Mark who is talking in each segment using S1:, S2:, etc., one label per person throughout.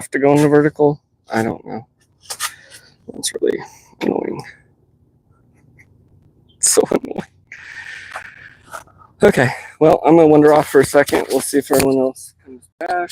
S1: have to go into vertical. I don't know. That's really annoying. So annoying. Okay, well, I'm going to wander off for a second. We'll see if everyone else comes back.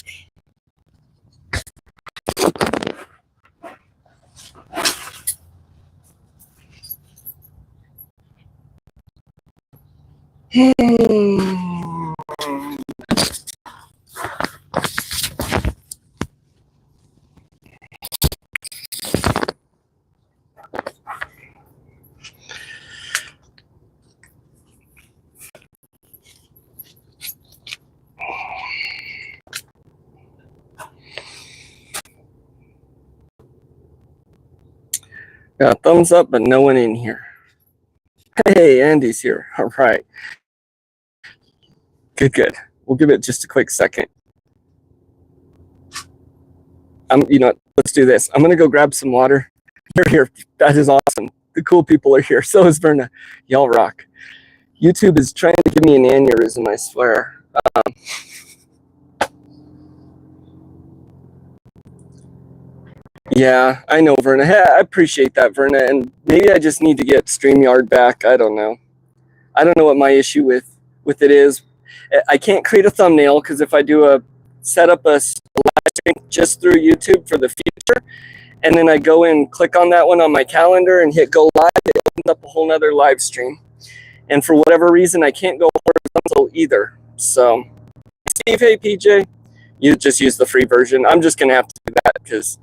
S1: Got a thumbs up, but no one in here. Hey, Andy's here. All right. Good. We'll give it just a quick second. Let's do this. I'm going to go grab some water. You're here. That is awesome. The cool people are here. So is Verna. Y'all rock. YouTube is trying to give me an aneurysm, I swear. Yeah, I know, Verna. Hey, I appreciate that, Verna. And maybe I just need to get StreamYard back. I don't know. I don't know what my issue with it is. I can't create a thumbnail because if I do set up a live stream just through YouTube for the future, and then I go and click on that one on my calendar and hit go live, it opens up a whole nother live stream. And for whatever reason, I can't go horizontal either. So, Steve, hey, PJ, you just use the free version. I'm just going to have to do that because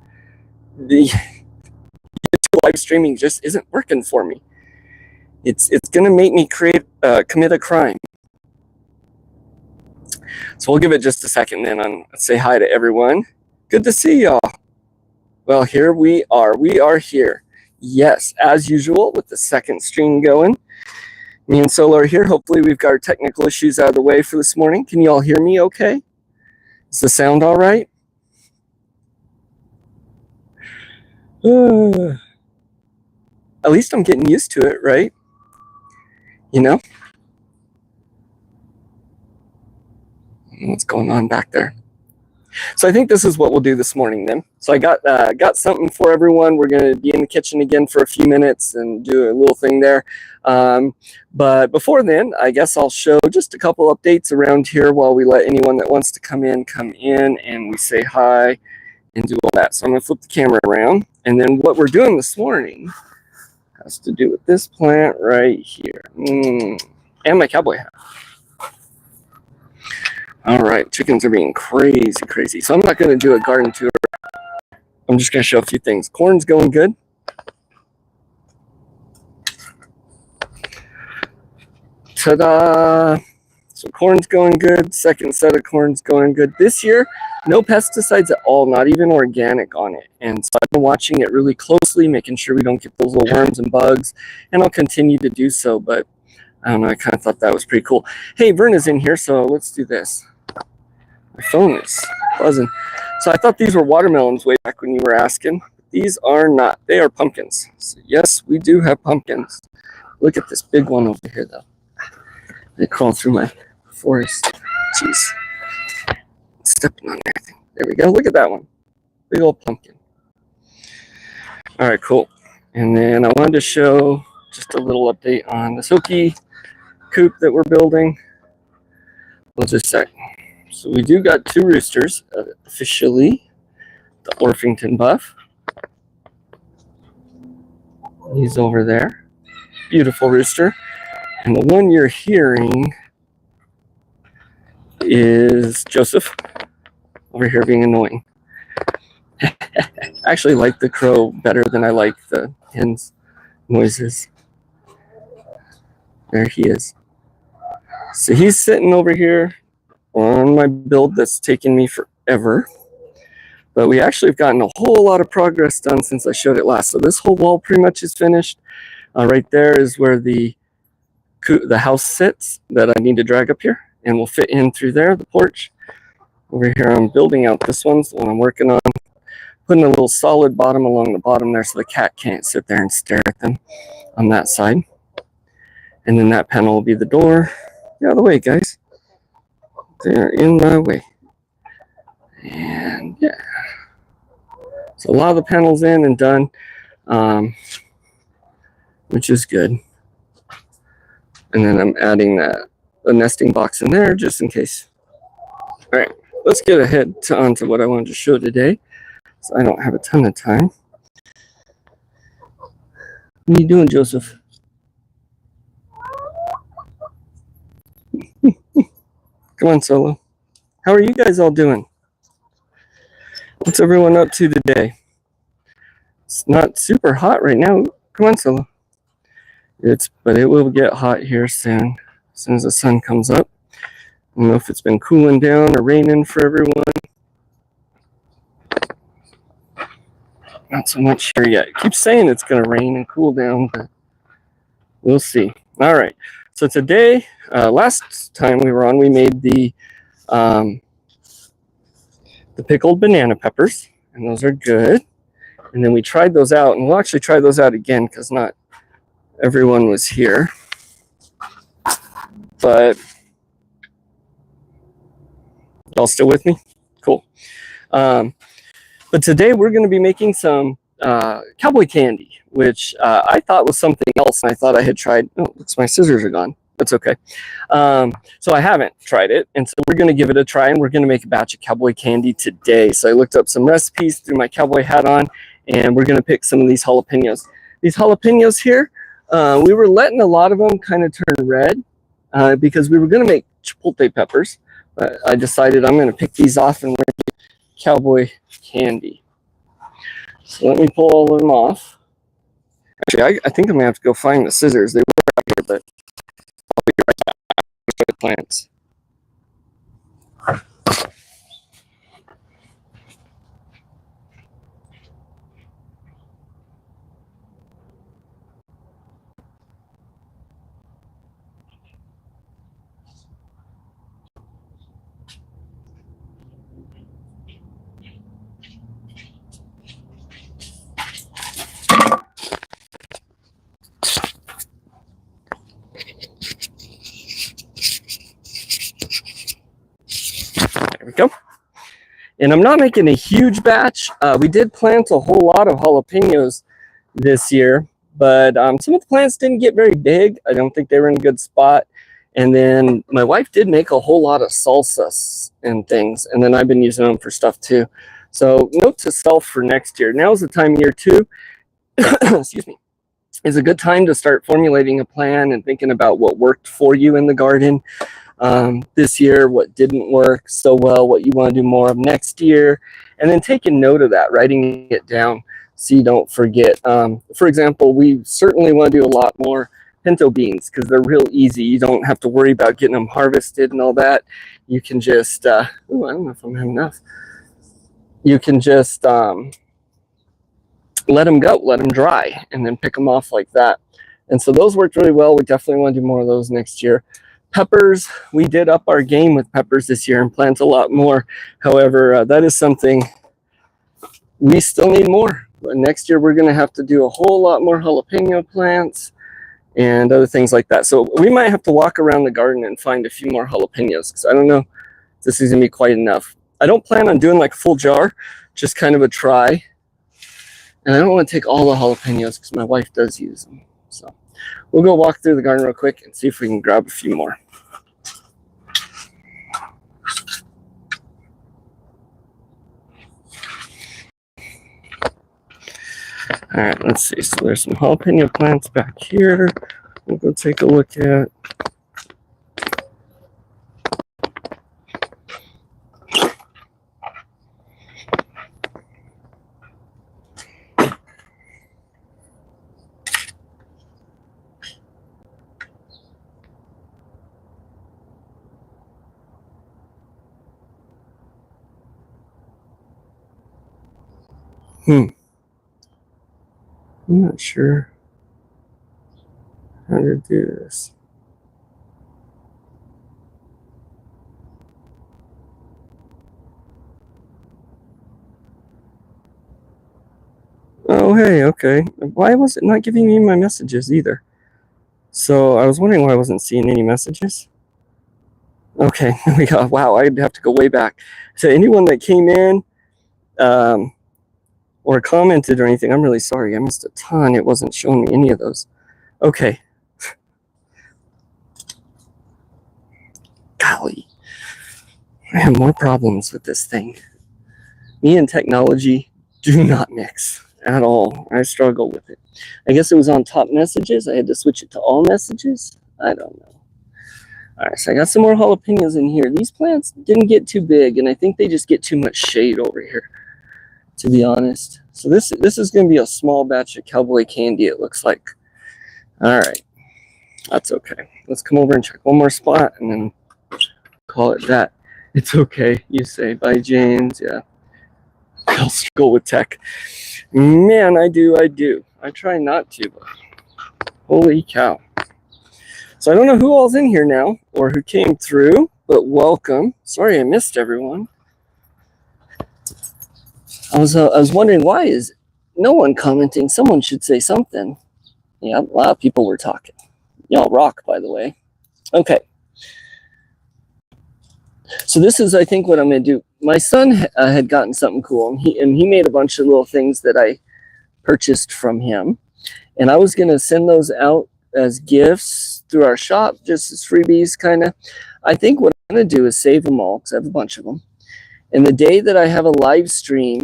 S1: the YouTube live streaming just isn't working for me. It's going to make me commit a crime. So we'll give it just a second then and say hi to everyone. Good to see y'all. Well, here we are. We are here. Yes, as usual, with the second stream going. Me and Solo are here. Hopefully we've got our technical issues out of the way for this morning. Can you all hear me okay? Is the sound all right? At least I'm getting used to it, right? You know? What's going on back there? So I think this is what we'll do this morning then. So I got something for everyone. We're going to be in the kitchen again for a few minutes and do a little thing there. But before then, I guess I'll show just a couple updates around here while we let anyone that wants to come in, and we say hi and do all that. So I'm going to flip the camera around. And then what we're doing this morning has to do with this plant right here. And my cowboy hat. All right, chickens are being crazy. So I'm not going to do a garden tour. I'm just going to show a few things. Corn's going good. Ta-da! So corn's going good. Second set of corn's going good. This year, no pesticides at all, not even organic on it. And so I've been watching it really closely, making sure we don't get those little worms and bugs. And I'll continue to do so, but I don't know, I kind of thought that was pretty cool. Hey, Verna's in here, so let's do this. My phone is buzzing. So I thought these were watermelons way back when you were asking. These are not. They are pumpkins. So yes, we do have pumpkins. Look at this big one over here, though. They crawl through my forest. Jeez. Stepping on everything. There we go. Look at that one. Big old pumpkin. All right, cool. And then I wanted to show just a little update on the silky coop that we're building. We'll just sec. So we do got two roosters officially. The Orpington Buff. He's over there. Beautiful rooster. And the one you're hearing is Joseph over here being annoying. I actually like the crow better than I like the hen's noises. There he is. So he's sitting over here on my build that's taken me forever. But we actually have gotten a whole lot of progress done since I showed it last. So this whole wall pretty much is finished. Right there is where the house sits that I need to drag up here. And we'll fit in through there, the porch. Over here I'm building out this one, the one I'm working on. Putting a little solid bottom along the bottom there so the cat can't sit there and stare at them on that side. And then that panel will be the door. Get out of the way, guys. They're in my way. And yeah. So a lot of the panels in and done, which is good. And then I'm adding a nesting box in there just in case. All right, let's get ahead onto what I wanted to show today. So I don't have a ton of time. What are you doing, Joseph? Come on, Solo. How are you guys all doing? What's everyone up to today? It's not super hot right now. Come on, Solo. But it will get hot here soon, as soon as the sun comes up. I don't know if it's been cooling down or raining for everyone. Not so much here yet. It keeps saying it's going to rain and cool down, but we'll see. All right. So today, last time we were on, we made the pickled banana peppers, and those are good. And then we tried those out, and we'll actually try those out again because not everyone was here. But y'all still with me? Cool. But today we're going to be making some cowboy candy, which I thought was something else, and I thought I had tried. Oh, looks my scissors are gone. That's okay. So I haven't tried it, and so we're going to give it a try, and we're going to make a batch of cowboy candy today. So I looked up some recipes, threw my cowboy hat on, and we're going to pick some of these jalapenos. These jalapenos here, we were letting a lot of them kind of turn red because we were going to make chipotle peppers. But I decided I'm going to pick these off and we're going to do cowboy candy. So let me pull all of them off. Actually, I think I'm going to have to go find the scissors. They were out here, but I'll be right back with the plants. There we go. And I'm not making a huge batch. We did plant a whole lot of jalapenos this year, but some of the plants didn't get very big. I don't think they were in a good spot. And then my wife did make a whole lot of salsas and things, and then I've been using them for stuff too. So note to self for next year. Now's the time of year too. Excuse me. Is a good time to start formulating a plan and thinking about what worked for you in the garden this year, what didn't work so well, what you want to do more of next year, and then taking note of that, writing it down so you don't forget. For example, we certainly want to do a lot more pinto beans because they're real easy. You don't have to worry about getting them harvested and all that. You can just, I don't know if I'm having enough. You can just let them go, let them dry, and then pick them off like that. And so those worked really well. We definitely want to do more of those next year. Peppers, we did up our game with peppers this year and plant a lot more. However, that is something we still need more. But next year, we're going to have to do a whole lot more jalapeno plants and other things like that. So we might have to walk around the garden and find a few more jalapenos because I don't know if this is going to be quite enough. I don't plan on doing like a full jar, just kind of a try. And I don't want to take all the jalapenos because my wife does use them. So we'll go walk through the garden real quick and see if we can grab a few more. All right, let's see. So there's some jalapeno plants back here. We'll go take a look at. I'm not sure how to do this. Oh, hey, okay. Why was it not giving me my messages either? So I was wondering why I wasn't seeing any messages. Okay, we got, wow, I'd have to go way back. So anyone that came in, or commented or anything, I'm really sorry. I missed a ton. It wasn't showing me any of those. Okay. Golly. I have more problems with this thing. Me and technology do not mix at all. I struggle with it. I guess it was on top messages. I had to switch it to all messages. I don't know. All right, so I got some more jalapenos in here. These plants didn't get too big, and I think they just get too much shade over here, to be honest. So this is going to be a small batch of Cowboy Candy, it looks like. All right, that's okay. Let's come over and check one more spot, and then call it that. It's okay, you say. Bye, James. Yeah. I'll struggle with tech. Man, I do. I try not to, but holy cow. So I don't know who all's in here now or who came through, but welcome. Sorry I missed everyone. I was wondering, why is no one commenting? Someone should say something. Yeah, a lot of people were talking. Y'all rock, by the way. Okay. So this is, I think, what I'm going to do. My son had gotten something cool, and he made a bunch of little things that I purchased from him. And I was going to send those out as gifts through our shop, just as freebies, kind of. I think what I'm going to do is save them all, because I have a bunch of them. And the day that I have a live stream,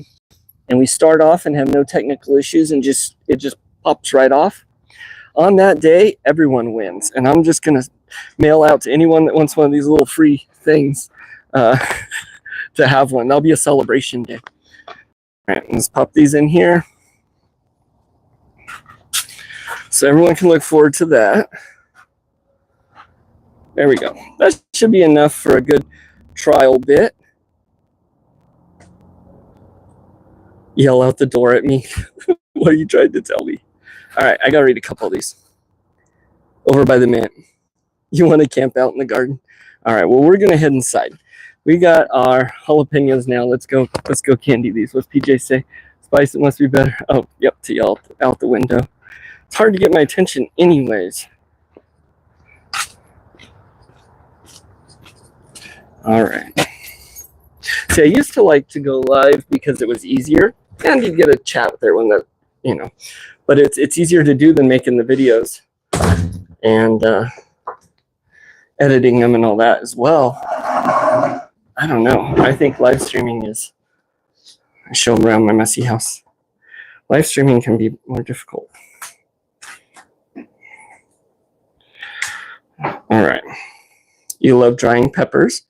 S1: and we start off and have no technical issues, and it just pops right off, on that day, everyone wins. And I'm just going to mail out to anyone that wants one of these little free things to have one. That'll be a celebration day. All right, let's pop these in here. So everyone can look forward to that. There we go. That should be enough for a good trial bit. Yell out the door at me. What are you trying to tell me? All right, I gotta read a couple of these. Over by the mint. You want to camp out in the garden? All right, well, we're gonna head inside. We got our jalapenos now. Let's go candy these. What's PJ say? Spice, it must be better. Oh, yep, to y'all out the window. It's hard to get my attention anyways. All right. See, I used to like to go live because it was easier, and you get a chat with everyone that, you know, but it's easier to do than making the videos and editing them and all that as well. I don't know. I think live streaming is, I show them around my messy house. Live streaming can be more difficult. All right. You love drying peppers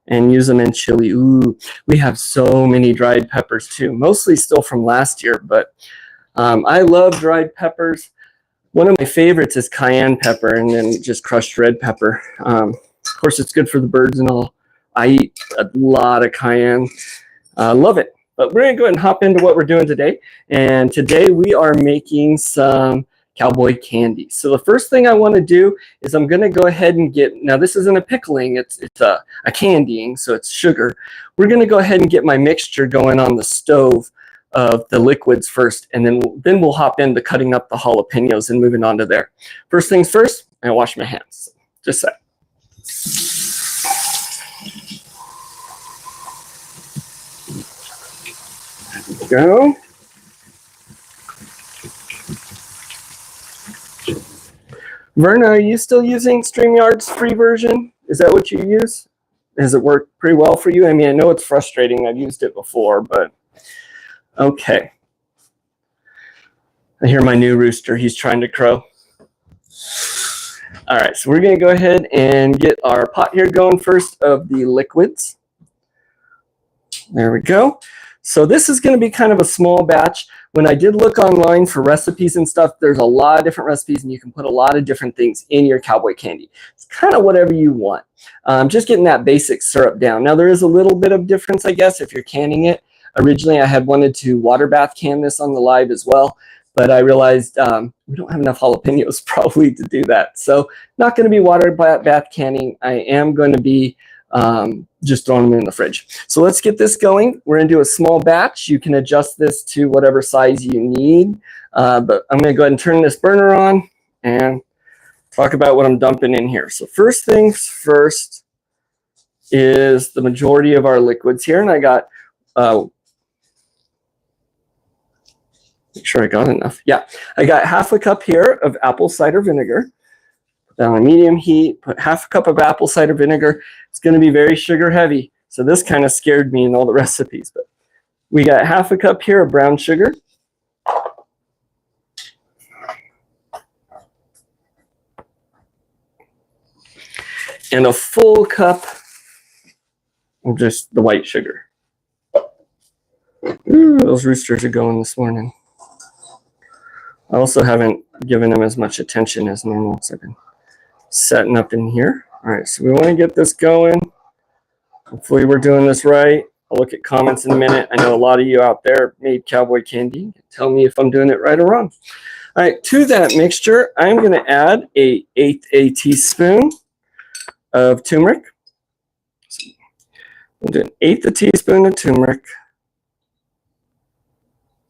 S1: and use them in chili. Ooh, we have so many dried peppers too, mostly still from last year, but I love dried peppers. One of my favorites is cayenne pepper and then just crushed red pepper. Of course, it's good for the birds and all. I eat a lot of cayenne. Love it. But we're going to go ahead and hop into what we're doing today. And today we are making some Cowboy Candy. So the first thing I want to do is I'm going to go ahead and get, now this isn't a pickling, it's a candying, so it's sugar. We're going to go ahead and get my mixture going on the stove of the liquids first, and then we'll hop into cutting up the jalapenos and moving on to there. First things first, I wash my hands. Just a sec. There we go. Verna, are you still using StreamYard's free version? Is that what you use? Has it worked pretty well for you? I mean, I know it's frustrating. I've used it before, but okay. I hear my new rooster. He's trying to crow. All right, so we're going to go ahead and get our pot here going first of the liquids. There we go. So this is going to be kind of a small batch. When I did look online for recipes and stuff, there's a lot of different recipes, and you can put a lot of different things in your Cowboy Candy. It's kind of whatever you want. Just getting that basic syrup down. Now, there is a little bit of difference, I guess, if you're canning it. Originally, I had wanted to water bath can this on the live as well, but I realized we don't have enough jalapenos probably to do that. So not going to be water bath canning. I am going to be just throwing them in the fridge. So let's get this going. We're going to do a small batch. You can adjust this to whatever size you need. But I'm going to go ahead and turn this burner on and talk about what I'm dumping in here. So first things first is the majority of our liquids here. And I got Make sure I got enough. Yeah, I got half a cup here of apple cider vinegar. Put that on medium heat, put half a cup of apple cider vinegar. It's going to be very sugar heavy. So this kind of scared me in all the recipes. But we got half a cup here of brown sugar. And a full cup of just the white sugar. Ooh, those roosters are going this morning. I also haven't given them as much attention as normal, so I've been setting up in here. All right, so we want to get this going. Hopefully we're doing this right. I'll look at comments in a minute. I know a lot of you out there made Cowboy Candy. Tell me if I'm doing it right or wrong. All right, to that mixture, I'm going to add an eighth a teaspoon of turmeric. So we'll do an eighth a teaspoon of turmeric.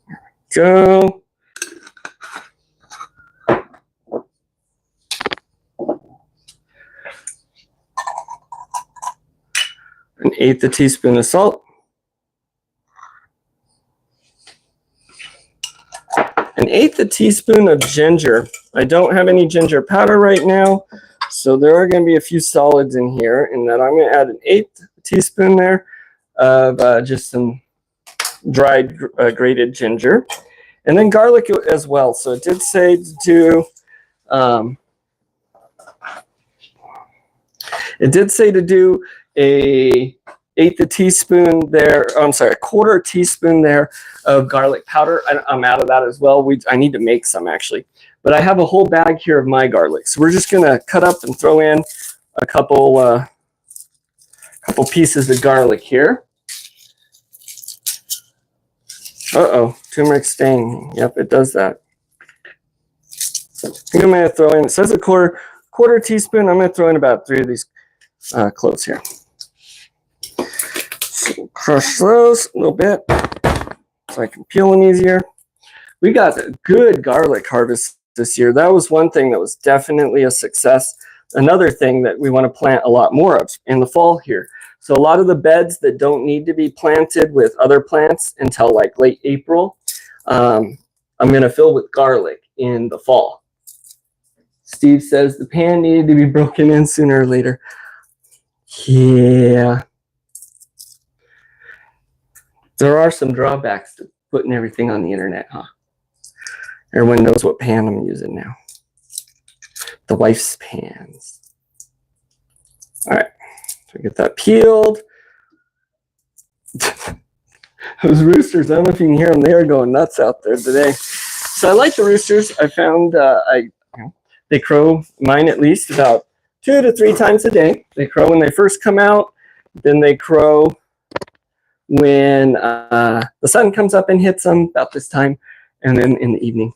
S1: There we go. An eighth a teaspoon of salt. An eighth a teaspoon of ginger. I don't have any ginger powder right now, so there are going to be a few solids in here, and then I'm going to add an eighth teaspoon there of just some dried grated ginger, and then garlic as well. So it did say to do a eighth a teaspoon there. I'm sorry, a quarter teaspoon there of garlic powder. I'm out of that as well. I need to make some actually, but I have a whole bag here of my garlic. So we're just gonna cut up and throw in a couple pieces of garlic here. Uh-oh, turmeric stain. Yep, it does that. I think I'm gonna throw in, it says a quarter teaspoon. I'm gonna throw in about 3 of these cloves here. So crush those a little bit so I can peel them easier. We got a good garlic harvest this year. That was one thing that was definitely a success. Another thing that we want to plant a lot more of in the fall here. So a lot of the beds that don't need to be planted with other plants until like late April, I'm going to fill with garlic in the fall. Steve says the pan needed to be broken in sooner or later. Yeah. There are some drawbacks to putting everything on the internet, huh? Everyone knows what pan I'm using now. The wife's pans. All right, so get that peeled. Those roosters, I don't know if you can hear them. They are going nuts out there today. So I like the roosters. I found they crow, mine at least, about 2 to 3 times a day. They crow when they first come out. Then they crow when the sun comes up and hits them about this time, and then in the evening.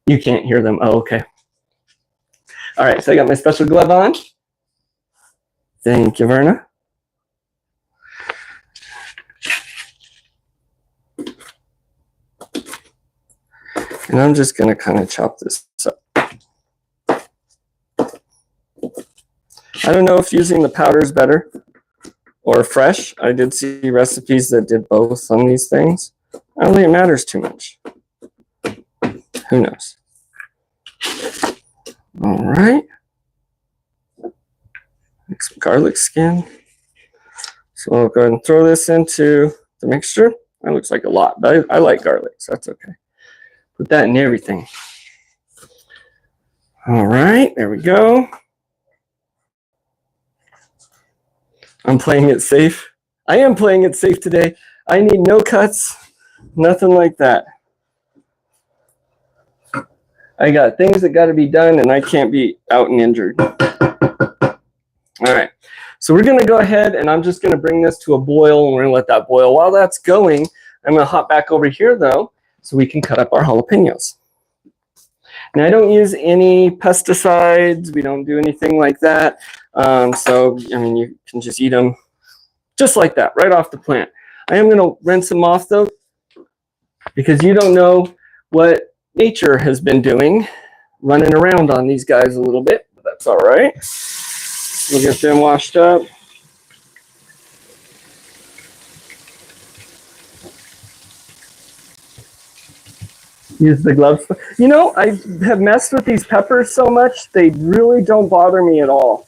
S1: You can't hear them. Oh, okay. All right, so I got my special glove on. Thank you, Verna. And I'm just going to kind of chop this up. I don't know if using the powder is better or fresh. I did see recipes that did both on these things. I don't think it matters too much. Who knows? All right. Make some garlic skin. So I'll go ahead and throw this into the mixture. That looks like a lot, but I like garlic, so that's okay. Put that in everything. All right, there we go. I'm playing it safe. I am playing it safe today. I need no cuts, nothing like that. I got things that got to be done, and I can't be out and injured. All right, so we're going to go ahead, and I'm just going to bring this to a boil, and we're going to let that boil. While that's going, I'm going to hop back over here, though, so we can cut up our jalapenos. Now, I don't use any pesticides. We don't do anything like that. So, I mean, you can just eat them just like that, right off the plant. I am going to rinse them off, though, because you don't know what nature has been doing, running around on these guys a little bit. But that's all right. We'll get them washed up. Use the gloves. You know, I have messed with these peppers so much, they really don't bother me at all.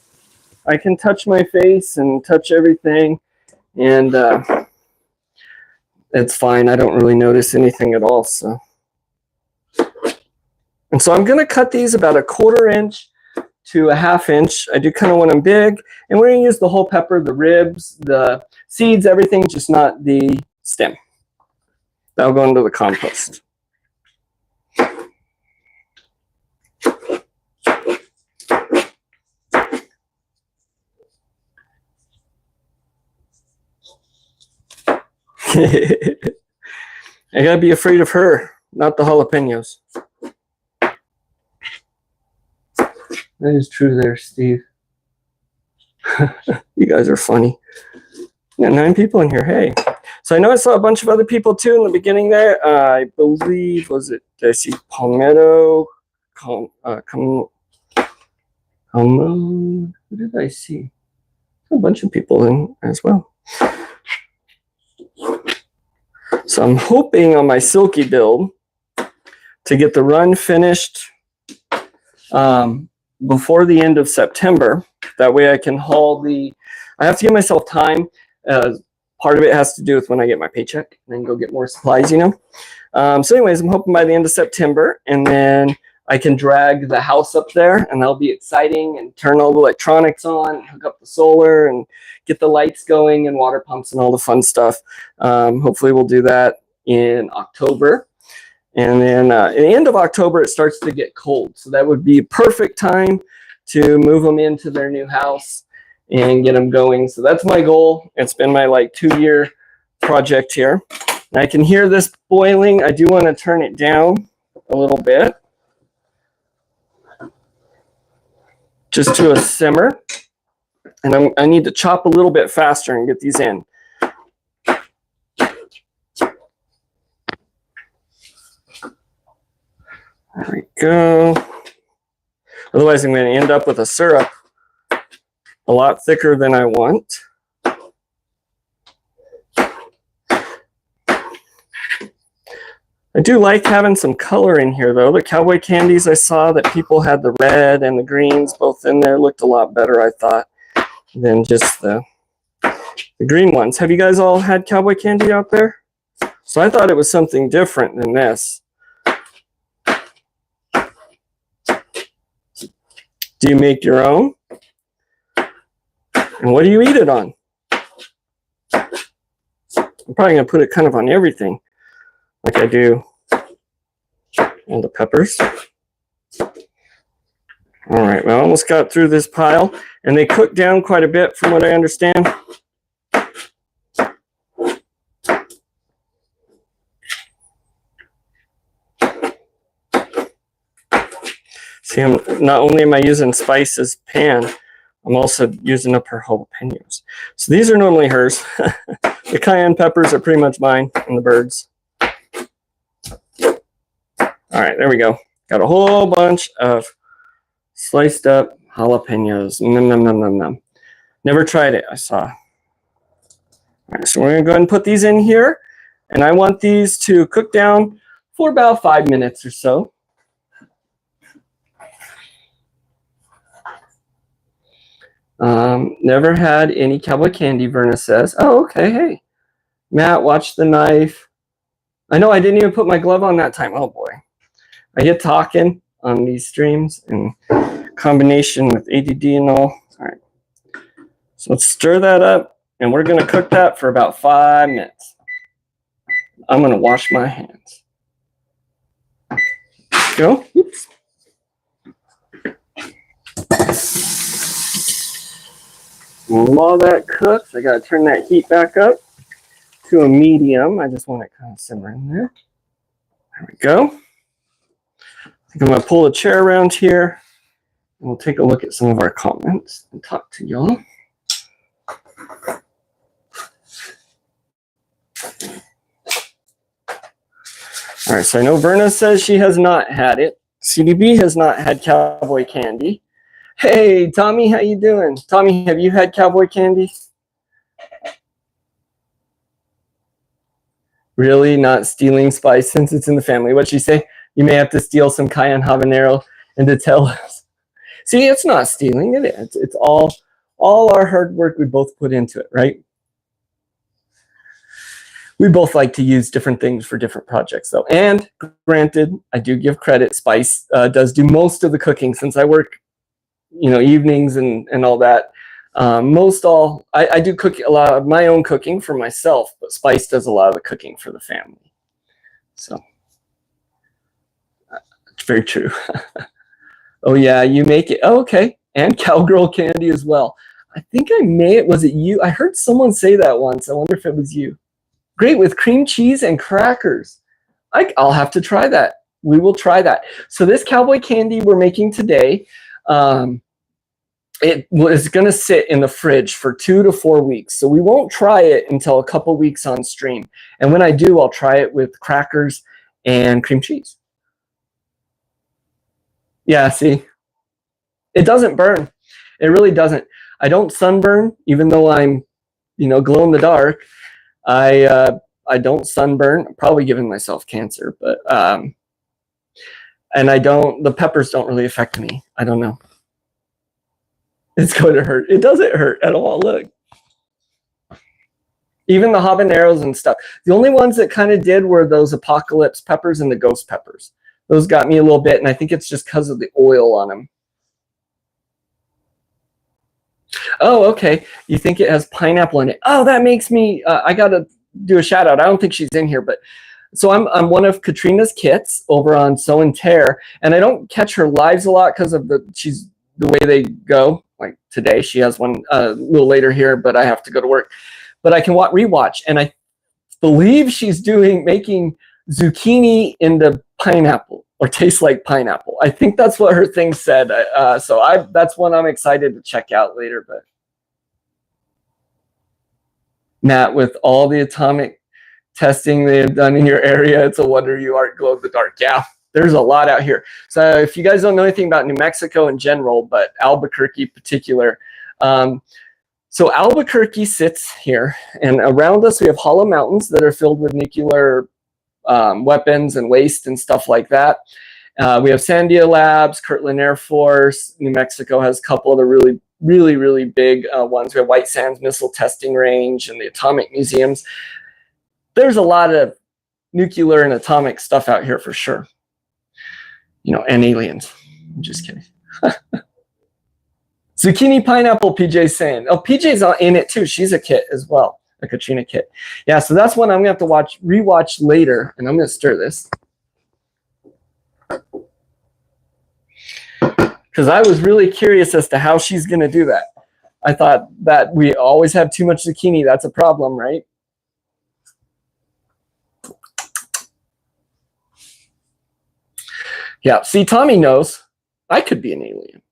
S1: I can touch my face and touch everything, and it's fine. I don't really notice anything at all. And so I'm going to cut these about a 1/4 inch to a 1/2 inch. I do kind of want them big, and we're going to use the whole pepper, the ribs, the seeds, everything, just not the stem. That'll go into the compost. I gotta be afraid of her, not the jalapenos. That is true there, Steve. You guys are funny. Yeah, 9 people in here. Hey. So I know I saw a bunch of other people too in the beginning there. I believe, did I see Palmetto? Who did I see? A bunch of people in as well. So I'm hoping on my silky build to get the run finished before the end of September. That way I can haul I have to give myself time. Part of it has to do with when I get my paycheck and then go get more supplies, you know. So anyways, I'm hoping by the end of September, and then I can drag the house up there, and that'll be exciting, and turn all the electronics on, hook up the solar, and get the lights going and water pumps and all the fun stuff. Hopefully we'll do that in October. And then at the end of October, it starts to get cold. So that would be a perfect time to move them into their new house and get them going. So that's my goal. It's been my 2-year project here. And I can hear this boiling. I do want to turn it down a little bit, just to a simmer. And I need to chop a little bit faster and get these in. There we go. Otherwise, I'm going to end up with a syrup a lot thicker than I want. I do like having some color in here, though. The Cowboy Candies I saw that people had the red and the greens both in there looked a lot better, I thought, than just the green ones. Have you guys all had Cowboy Candy out there? So I thought it was something different than this. Do you make your own? And what do you eat it on? I'm probably going to put it kind of on everything, like I do all the peppers. All right, well, I almost got through this pile, and they cook down quite a bit from what I understand. See, not only am I using Spice's pan, I'm also using up her jalapenos. So these are normally hers. The cayenne peppers are pretty much mine and the birds. All right, there we go. Got a whole bunch of sliced up jalapenos. Nom, nom, nom, nom, nom. Never tried it, I saw. All right, so we're going to go ahead and put these in here. And I want these to cook down for about 5 minutes or so. Never had any Cowboy Candy, Verna says. Oh, okay, hey. Matt, watch the knife. I know I didn't even put my glove on that time. Oh, boy. I get talking on these streams in combination with ADD and all. All right. So let's stir that up, and we're going to cook that for about 5 minutes. I'm going to wash my hands. Go. Oops. While that cooks, I got to turn that heat back up to a medium. I just want it kind of simmering there. There we go. I think I'm going to pull the chair around here, and we'll take a look at some of our comments and talk to y'all. All right, so I know Verna says she has not had it. CDB has not had Cowboy Candy. Hey, Tommy, how you doing? Tommy, have you had Cowboy Candy? Really? Not stealing Spice since it's in the family? What'd she say? You may have to steal some cayenne habanero and to tell us. See, it's not stealing it. It's all our hard work we both put into it, right? We both like to use different things for different projects, though. And granted, I do give credit. Spice does do most of the cooking since I work, evenings and all that. I do cook a lot of my own cooking for myself, but Spice does a lot of the cooking for the family. So it's very true. Oh yeah, you make it. Oh, okay, and Cowgirl Candy as well. I think I made it. Was it you? I heard someone say that once. I wonder if it was you. Great with cream cheese and crackers. I'll have to try that. We will try that. So this Cowboy Candy we're making today, it was going to sit in the fridge for 2 to 4 weeks. So we won't try it until a couple weeks on stream. And when I do, I'll try it with crackers and cream cheese. Yeah, see, it doesn't burn. It really doesn't. I don't sunburn, even though I'm, glow in the dark. I don't sunburn. I'm probably giving myself cancer, but and the peppers don't really affect me. I don't know. It's going to hurt. It doesn't hurt at all. Look. Even the habaneros and stuff. The only ones that kind of did were those apocalypse peppers and the ghost peppers. Those got me a little bit, and I think it's just because of the oil on them. Oh, okay. You think it has pineapple in it. Oh, that makes me, I got to do a shout out. I don't think she's in here, but so I'm one of Katrina's kits over on Sew and Tear, and I don't catch her lives a lot because of the way they go. Like today, she has one a little later here, but I have to go to work. But I can rewatch, and I believe she's making zucchini into pineapple or tastes like pineapple. I think that's what her thing said. So that's one I'm excited to check out later. But Matt, with all the atomic testing they have done in your area, it's a wonder you aren't glow in the dark. Yeah, there's a lot out here. So if you guys don't know anything about New Mexico in general, but Albuquerque in particular, so Albuquerque sits here, and around us we have hollow mountains that are filled with nuclear weapons and waste and stuff like that. We have Sandia Labs, Kirtland Air Force. New Mexico has a couple of the really big ones. We have White Sands Missile Testing Range and the Atomic Museums. There's a lot of nuclear and atomic stuff out here for sure. And aliens. I'm just kidding. Zucchini pineapple, PJ's saying. Oh, PJ's in it too. She's a kit as well, a Katrina kit. Yeah, so that's one I'm going to have to rewatch later, and I'm going to stir this. Because I was really curious as to how she's going to do that. I thought that we always have too much zucchini. That's a problem, right? Yeah, see, Tommy knows I could be an alien.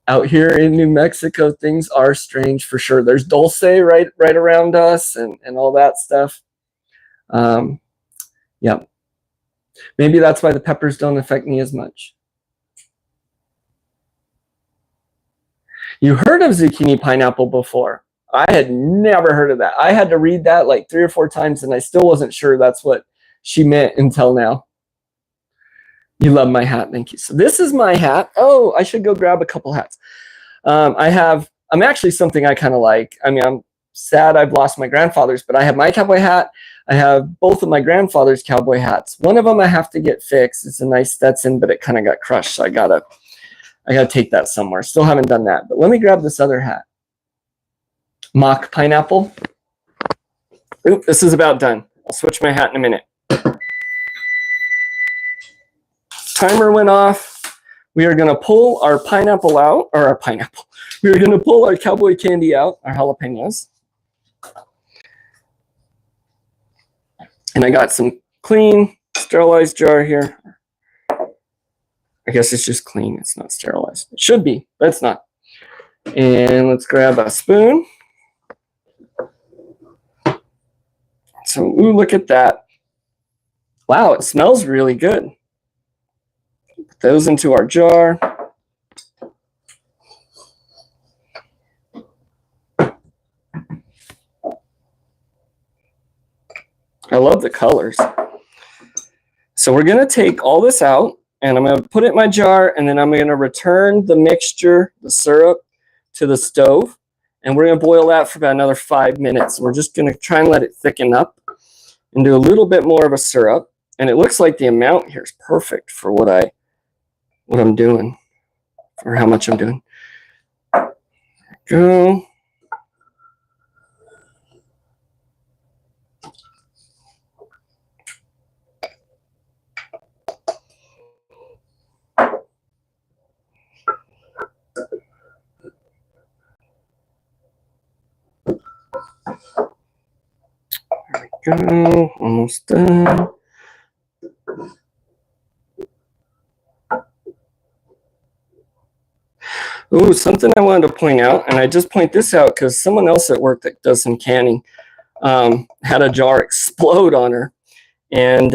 S1: Out here in New Mexico, things are strange for sure. There's Dulce right around us and all that stuff. Yeah. Maybe that's why the peppers don't affect me as much. You heard of zucchini pineapple before. I had never heard of that. I had to read that like 3 or 4 times, and I still wasn't sure that's what she meant until now. You love my hat. Thank you. So this is my hat. Oh, I should go grab a couple hats. I'm actually something I kind of like. I mean, I'm sad I've lost my grandfather's, but I have my cowboy hat. I have both of my grandfather's cowboy hats. One of them I have to get fixed. It's a nice Stetson, but it kind of got crushed. So I gotta take that somewhere. Still haven't done that. But let me grab this other hat. Mock pineapple. Oop, this is about done. I'll switch my hat in a minute. Timer went off. We are going to pull our pineapple out, or our pineapple. We are going to pull our cowboy candy out, our jalapenos. And I got some clean, sterilized jar here. I guess it's just clean. It's not sterilized. It should be, but it's not. And let's grab a spoon. So, ooh, look at that. Wow, it smells really good. Put those into our jar. I love the colors. So we're going to take all this out, and I'm going to put it in my jar, and then I'm going to return the mixture, the syrup, to the stove, and we're going to boil that for about another 5 minutes. We're just going to try and let it thicken up and do a little bit more of a syrup. And it looks like the amount here is perfect for what I'm doing, or how much I'm doing. Go. There we go. Almost done. Ooh, something I wanted to point out, and I just point this out because someone else at work that does some canning had a jar explode on her. And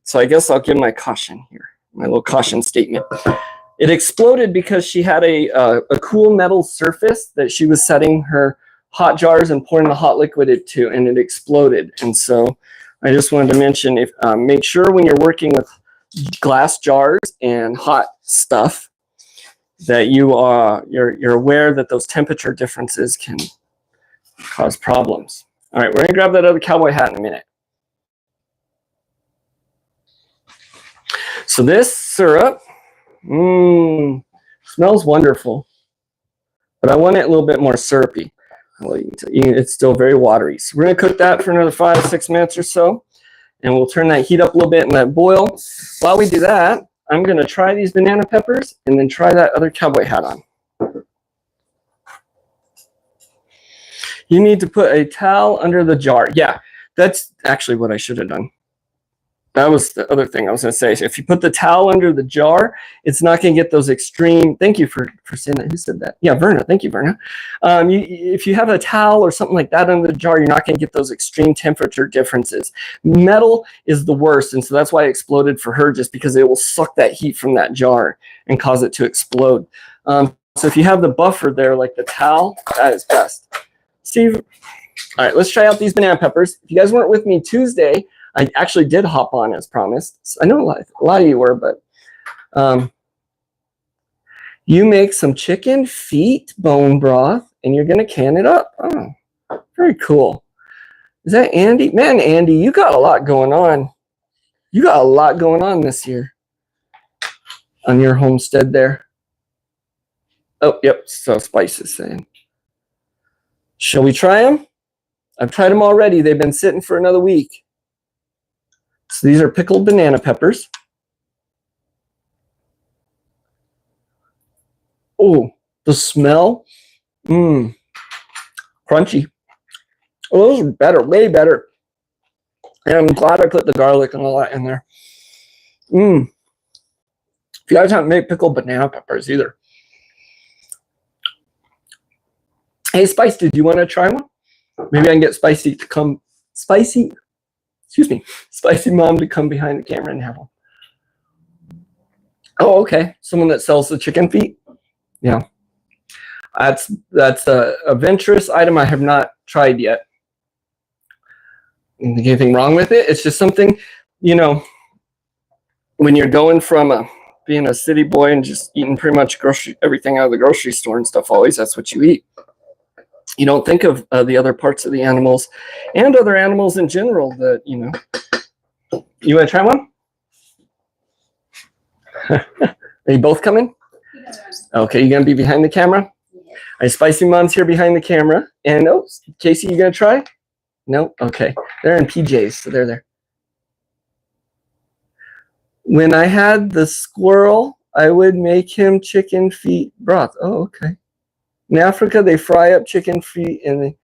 S1: so I guess I'll give my caution here, my little caution statement. It exploded because she had a cool metal surface that she was setting her hot jars and pouring the hot liquid into, and it exploded. And so I just wanted to mention, if make sure when you're working with glass jars and hot stuff that you're aware that those temperature differences can cause problems. All right, we're gonna grab that other cowboy hat in a minute. So this syrup, smells wonderful, but I want it a little bit more syrupy. Well, it's still very watery. So we're gonna cook that for another 5 to 6 minutes or so, and we'll turn that heat up a little bit and let it boil. While we do that, I'm gonna try these banana peppers and then try that other cowboy hat on. You need to put a towel under the jar. Yeah, that's actually what I should have done. That was the other thing I was going to say. So if you put the towel under the jar, it's not going to get those extreme. Thank you for saying that. Who said that? Yeah, Verna. Thank you, Verna. If you have a towel or something like that under the jar, you're not going to get those extreme temperature differences. Metal is the worst, and so that's why it exploded for her, just because it will suck that heat from that jar and cause it to explode. So if you have the buffer there, like the towel, that is best. Steve, all right, let's try out these banana peppers. If you guys weren't with me Tuesday, I actually did hop on as promised. So I know a lot of you were, but you make some chicken feet bone broth, and you're going to can it up. Oh, very cool. Is that Andy? Man, Andy, you got a lot going on. You got a lot going on this year on your homestead there. Oh, yep, so Spice is saying. Shall we try them? I've tried them already. They've been sitting for another week. So these are pickled banana peppers. Oh, the smell. Crunchy. Oh, those are better, way better. And I'm glad I put the garlic and all that in there. If you guys haven't made pickled banana peppers either. Hey, Spice, did you want to try one? Maybe I can get Spicy to come. Spicy Mom to come behind the camera and have one. Oh, okay. Someone that sells the chicken feet? Yeah. That's a adventurous item I have not tried yet. Anything wrong with it? It's just something, you know, when you're going from being a city boy and just eating pretty much everything out of the grocery store and stuff, always that's what you eat. You don't think of the other parts of the animals and other animals in general that, you know. You want to try one? Are you both coming? Okay, you going to be behind the camera? Yeah. Spicy Mom's here behind the camera. And, oh, Casey, you going to try? No? Okay. They're in PJs, so they're there. When I had the squirrel, I would make him chicken feet broth. Oh, okay. In Africa, they fry up chicken feet in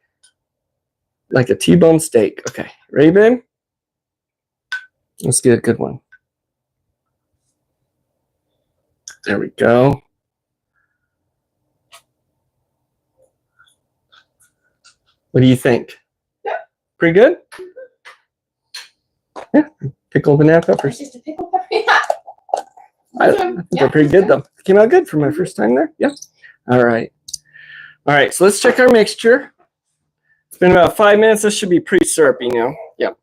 S1: like a T-bone steak. Okay. Ready, babe? Let's get a good one. There we go. What do you think? Yeah. Pretty good? Yeah. Pickled banana peppers. Just a pickled pepper. Yeah. I think they're pretty good, though. Came out good for my first time there. Yeah. All right. All right. So let's check our mixture. It's been about 5 minutes. This should be pretty syrupy now. Yep.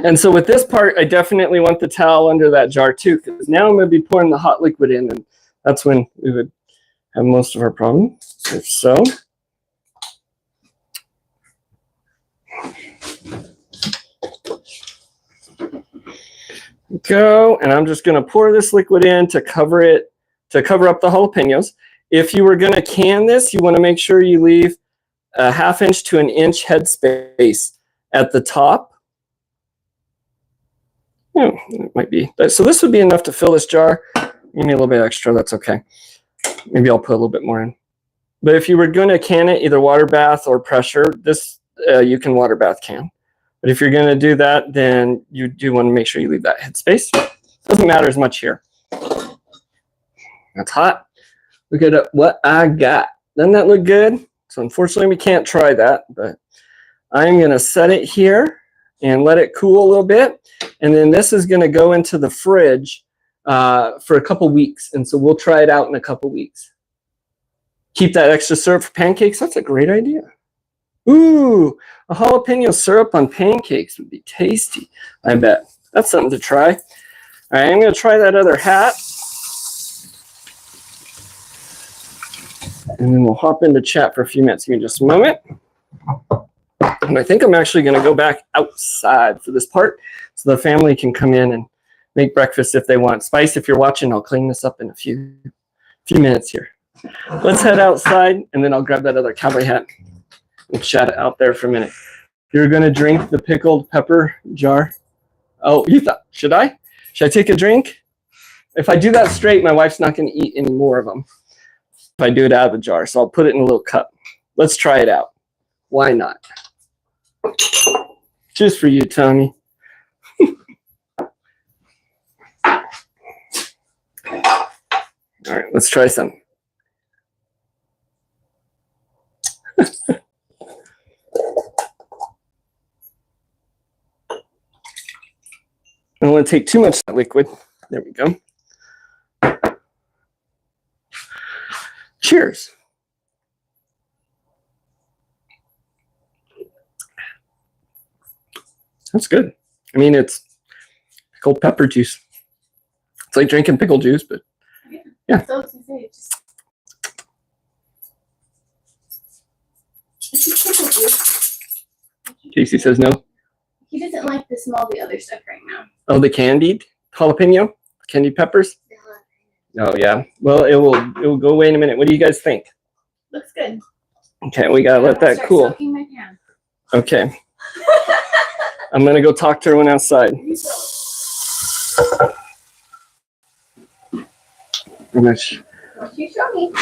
S1: And so with this part, I definitely want the towel under that jar too, because now I'm going to be pouring the hot liquid in, and that's when we would have most of our problem, if so. Go, and I'm just going to pour this liquid in to cover it, to cover up the jalapenos. If you were going to can this, you want to make sure you leave a 1/2 inch to 1 inch headspace at the top. Oh, it might be. So this would be enough to fill this jar. Give me a little bit extra, that's okay. Maybe I'll put a little bit more in. But if you were going to can it, either water bath or pressure, this you can water bath can. But if you're going to do that, then you do want to make sure you leave that headspace. Doesn't matter as much here. That's hot. Look at what I got. Doesn't that look good? So unfortunately, we can't try that, but I'm going to set it here and let it cool a little bit. And then this is going to go into the fridge for a couple weeks. And so we'll try it out in a couple weeks. Keep that extra syrup for pancakes. That's a great idea. Ooh, a jalapeno syrup on pancakes would be tasty, I bet. That's something to try. All right, I'm going to try that other hat. And then we'll hop into chat for a few minutes. Give me just a moment. And I think I'm actually going to go back outside for this part so the family can come in and make breakfast if they want. Spice, if you're watching, I'll clean this up in a few minutes here. Let's head outside, and then I'll grab that other cowboy hat and chat it out there for a minute. You're going to drink the pickled pepper jar. Oh, you thought, should I? Should I take a drink? If I do that straight, my wife's not going to eat any more of them if I do it out of the jar. So I'll put it in a little cup. Let's try it out. Why not? Just for you, Tommy. All right, let's try some. I don't want to take too much of that liquid. There we go. Cheers. That's good. I mean, it's pickled pepper juice. It's like drinking pickle juice, but yeah.
S2: So to say, just pickle juice.
S1: Casey says no.
S2: He doesn't like the smell of the other stuff right now.
S1: Oh, the candied jalapeno, candied peppers. Oh yeah. Well, it will go away in a minute. What do you guys think?
S2: Looks good.
S1: Okay, we gotta let that cool.
S2: Soaking my pan.
S1: Okay. I'm gonna go talk to everyone outside.
S2: You show me.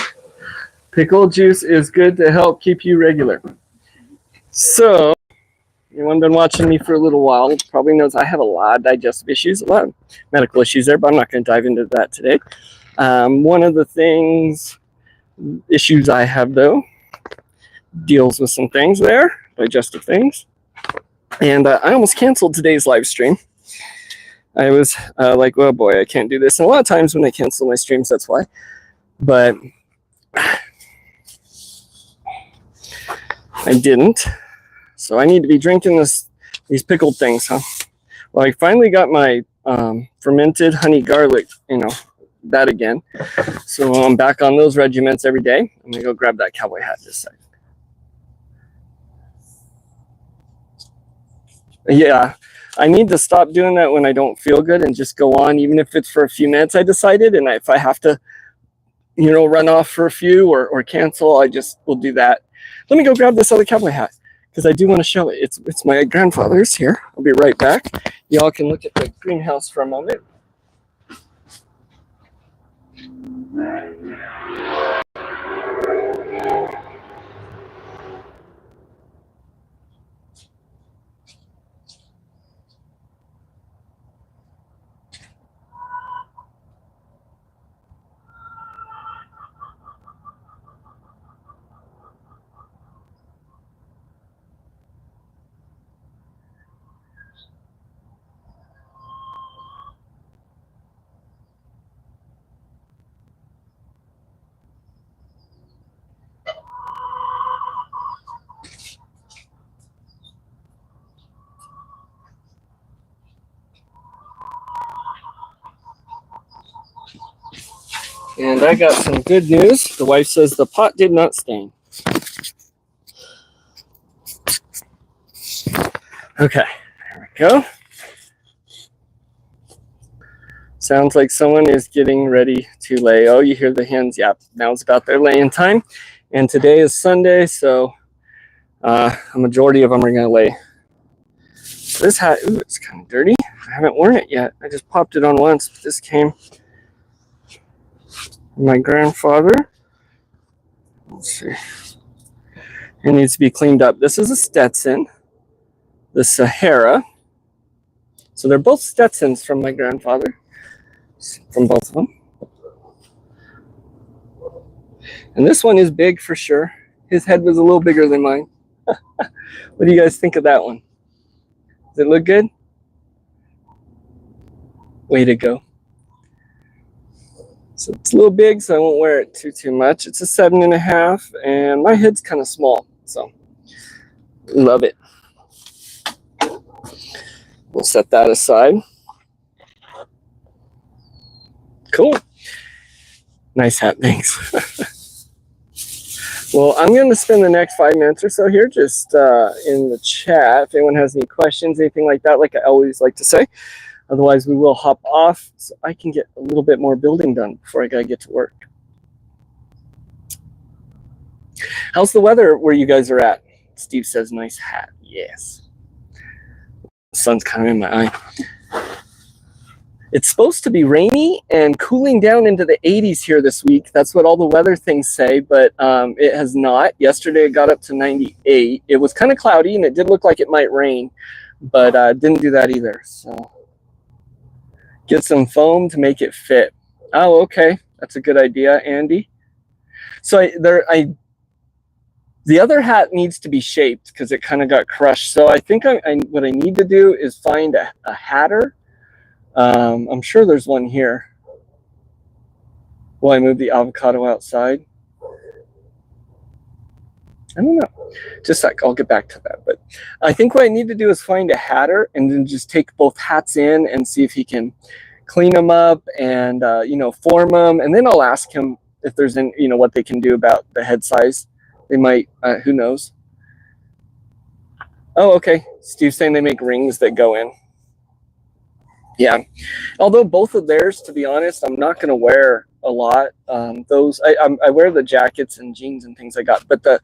S1: Pickle juice is good to help keep you regular. So, anyone been watching me for a little while probably knows I have a lot of digestive issues, a lot of medical issues there, but I'm not going to dive into that today. One of the issues I have though, deals with some things there, digestive things. And I almost canceled today's live stream. I was like, oh boy, I can't do this. And a lot of times when I cancel my streams, that's why. But I didn't. So I need to be drinking these pickled things, huh? Well, I finally got my fermented honey garlic, that again. So I'm back on those regimens every day. I'm going to go grab that cowboy hat just a second. Yeah, I need to stop doing that when I don't feel good and just go on, even if it's for a few minutes, I decided. And if I have to, run off for a few or cancel, I just will do that. Let me go grab this other cowboy hat because I do want to show it. It's my grandfather's here. I'll be right back. Y'all can look at the greenhouse for a moment. And I got some good news. The wife says the pot did not stain. Okay, there we go. Sounds like someone is getting ready to lay. Oh, you hear the hens. Yep, now it's about their laying time. And today is Sunday, so a majority of them are going to lay. This hat, ooh, it's kind of dirty. I haven't worn it yet. I just popped it on once, but this came from my grandfather. Let's see. It needs to be cleaned up. This is a Stetson, the Sahara. So they're both Stetsons from my grandfather, from both of them. And this one is big for sure. His head was a little bigger than mine. What do you guys think of that one? Does it look good? Way to go. So it's a little big, so I won't wear it too much. It's a 7.5, and my head's kind of small, so love it. We'll set that aside. Cool. Nice hat, thanks. Well, I'm going to spend the next 5 minutes or so here just in the chat. If anyone has any questions, anything like that, like I always like to say. Otherwise, we will hop off so I can get a little bit more building done before I gotta get to work. How's the weather where you guys are at? Steve says, nice hat. Yes. The sun's kind of in my eye. It's supposed to be rainy and cooling down into the 80s here this week. That's what all the weather things say, but it has not. Yesterday it got up to 98. It was kind of cloudy and it did look like it might rain, but didn't do that either. So get some foam to make it fit. Oh, okay. That's a good idea, Andy. So the other hat needs to be shaped because it kind of got crushed. So I think what I need to do is find a hatter. I'm sure there's one here. Will I move the avocado outside? I don't know. Just a sec, I'll get back to that. But I think what I need to do is find a hatter and then just take both hats in and see if he can clean them up and, form them. And then I'll ask him if there's what they can do about the head size. They might, who knows? Oh, okay. Steve's saying they make rings that go in. Yeah. Although both of theirs, to be honest, I'm not going to wear a lot. I wear the jackets and jeans and things I got, but the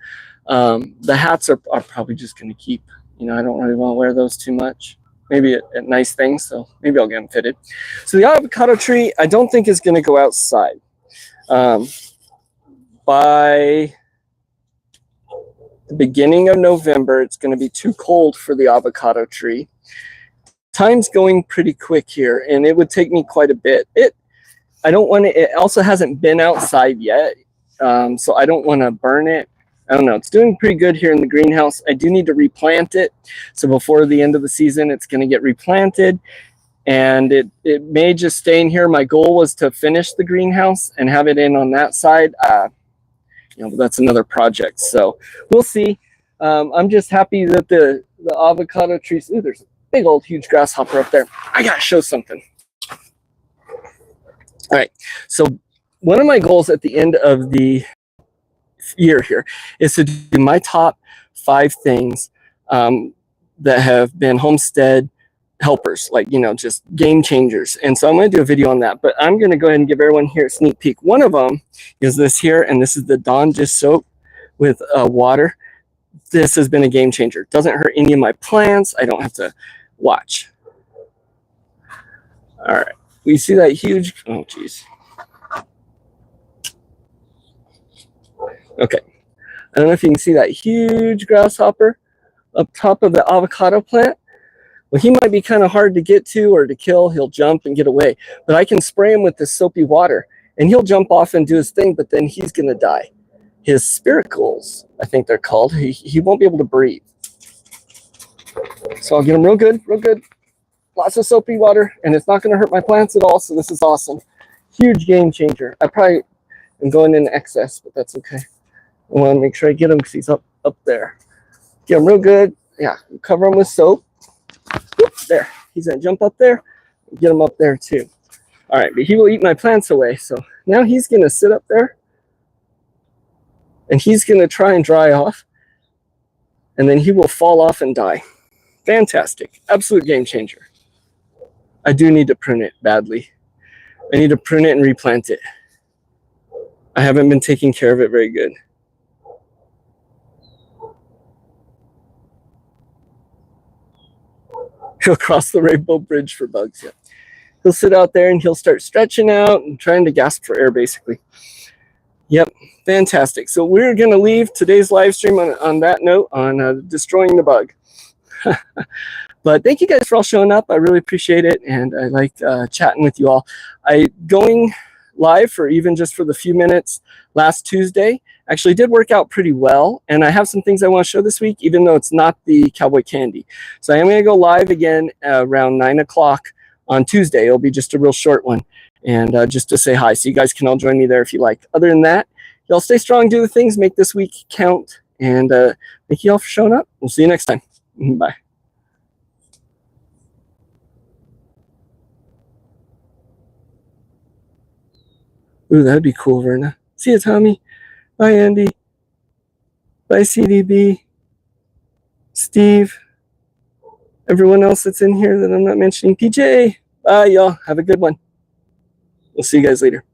S1: hats are probably just going to keep. I don't really want to wear those too much. Maybe at nice things, so maybe I'll get them fitted. So the avocado tree, I don't think is going to go outside. By the beginning of November, it's going to be too cold for the avocado tree. Time's going pretty quick here, and it would take me quite a bit. I don't want to. It also hasn't been outside yet, so I don't want to burn it. I don't know. It's doing pretty good here in the greenhouse. I do need to replant it, so before the end of the season, it's going to get replanted, and it may just stay in here. My goal was to finish the greenhouse and have it in on that side. That's another project, so we'll see. I'm just happy that the avocado trees. Ooh, there's a big old huge grasshopper up there. I gotta show something. All right, so one of my goals at the end of the year here is to do my top 5 things that have been homestead helpers, like just game changers. And so I'm going to do a video on that, but I'm going to go ahead and give everyone here a sneak peek. One of them is this here, and this is the Dawn dish soap with water. This has been a game changer. Doesn't hurt any of my plants. I don't have to watch. All right, we see that huge, oh geez. Okay, I don't know if you can see that huge grasshopper up top of the avocado plant. Well, he might be kind of hard to get to or to kill. He'll jump and get away, but I can spray him with this soapy water and he'll jump off and do his thing, but then he's going to die. His spiracles, I think they're called, he won't be able to breathe. So I'll get him real good, lots of soapy water, and it's not going to hurt my plants at all, so this is awesome. Huge game changer. I probably am going in excess, but that's okay. I want to make sure I get him because he's up there. Get him real good. Yeah, cover him with soap. Whoop, there. He's going to jump up there. Get him up there too. All right, but he will eat my plants away. So now he's going to sit up there and he's going to try and dry off. And then he will fall off and die. Fantastic. Absolute game changer. I do need to prune it badly. I need to prune it and replant it. I haven't been taking care of it very good. He'll cross the rainbow bridge for bugs. Yeah. He'll sit out there and he'll start stretching out and trying to gasp for air, basically. Yep, fantastic. So we're going to leave today's live stream on that note, on destroying the bug. But thank you guys for all showing up. I really appreciate it, and I like chatting with you all. Going live for even just for the few minutes last Tuesday actually did work out pretty well, and I have some things I want to show this week, even though it's not the Cowboy Candy. So I am going to go live again around 9 o'clock on Tuesday. It'll be just a real short one, and just to say hi. So you guys can all join me there if you like. Other than that, y'all stay strong, do the things, make this week count, and thank you all for showing up. We'll see you next time. Bye. Ooh, that'd be cool, Verna. See you, Tommy. Bye, Andy. Bye, CDB. Steve. Everyone else that's in here that I'm not mentioning. PJ. Bye, y'all. Have a good one. We'll see you guys later.